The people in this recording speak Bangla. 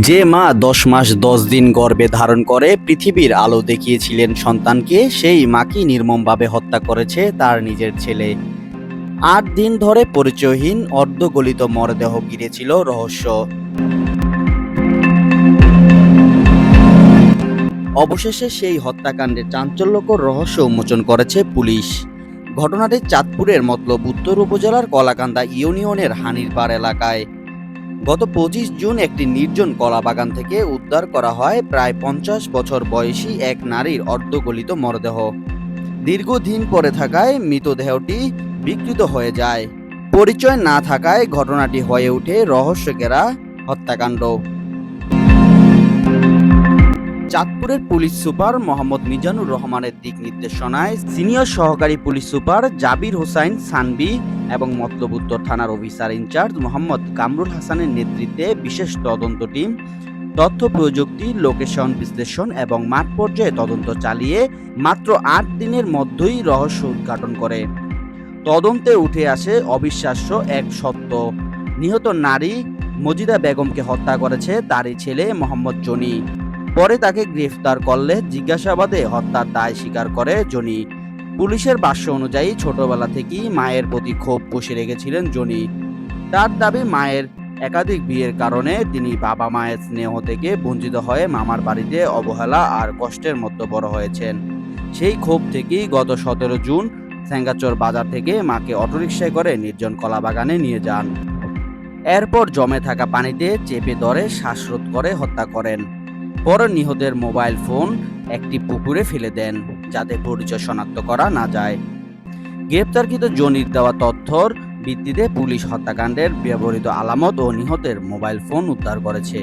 যে মা ১০ মাস ১০ দিন গর্ভে ধারণ করে পৃথিবীর আলো দেখিয়েছিলেন সন্তানকে, সেই মাকে নির্মমভাবে হত্যা করেছে তার নিজের ছেলে। ৮ দিন ধরে পরিচয়হীন অর্ধগলিত মরদেহ ঘিরেছিল রহস্য। অবশেষে সেই হত্যাকাণ্ডের চাঞ্চল্যকর রহস্য উন্মোচন করেছে পুলিশ। ঘটনাটি চাঁদপুরের মতলব উত্তর উপজেলার কলাকান্দা ইউনিয়নের হানিরপাড় এলাকায়। গত ২৫ জুন একটি নির্জন কলাবাগান থেকে উদ্ধার করা হয় প্রায় ৫০ বছর বয়সী এক নারীর অর্ধগলিত মরদেহ। দীর্ঘদিন পরে থাকায় মৃতদেহটি বিকৃত হয়ে যায়। পরিচয় না থাকায় ঘটনাটি হয়ে ওঠে রহস্যঘেরা হত্যাকাণ্ড। চাঁদপুরের পুলিশ সুপার মোহাম্মদ মিজানুর রহমানের দিক নির্দেশনায় সিনিয়র সহকারী পুলিশ সুপার জাবির হোসাইন সানভি এবং মতলব উত্তর থানার অফিসার ইনচার্জ মোহাম্মদ কামরুল হাসানের নেতৃত্বে বিশেষ তদন্ত টিম তথ্য প্রযুক্তি, লোকেশন বিশ্লেষণ এবং মাঠ পর্যায়ে তদন্ত চালিয়ে মাত্র ৮ দিনের মধ্যেই রহস্য উদ্ঘাটন করে। তদন্তে উঠে আসে অবিশ্বাস্য এক সত্য। নিহত নারী মজিদা বেগমকে হত্যা করেছে তারই ছেলে মোহাম্মদ জনি। পরে তাকে গ্রেফতার করলে জিজ্ঞাসাবাদে হত্যার দায় স্বীকার করে জনি। পুলিশের ভাষ্য অনুযায়ী ছোটবেলা থেকেই মায়ের প্রতি ক্ষোভ পুষে রেখেছিলেন জনি। তার দাবি, মায়ের একাধিক বিয়ের কারণে তিনি বাবা মায়ের স্নেহ থেকে বঞ্চিত হয়ে মামার বাড়িতে অবহেলা আর কষ্টের মধ্যে বড় হয়েছেন। সেই ক্ষোভ থেকেই গত ১৭ জুন স্যাঙ্গাচর বাজার থেকে মাকে অটোরিকশায় করে নির্জন কলাবাগানে নিয়ে যান। এরপর জমে থাকা পানিতে চেপে ধরে শ্বাসরোধ করে হত্যা করেন। পরে নিহতের মোবাইল ফোন একটি পুকুরে ফেলে দেন, যাতে পরিচয় শনাক্ত করা না যায়। গ্রেপ্তারকৃত জনির দেওয়া তথ্যর ভিত্তিতে পুলিশ হত্যাকাণ্ডের ব্যবহৃত আলামত ও নিহতের মোবাইল ফোন উদ্ধার করেছে।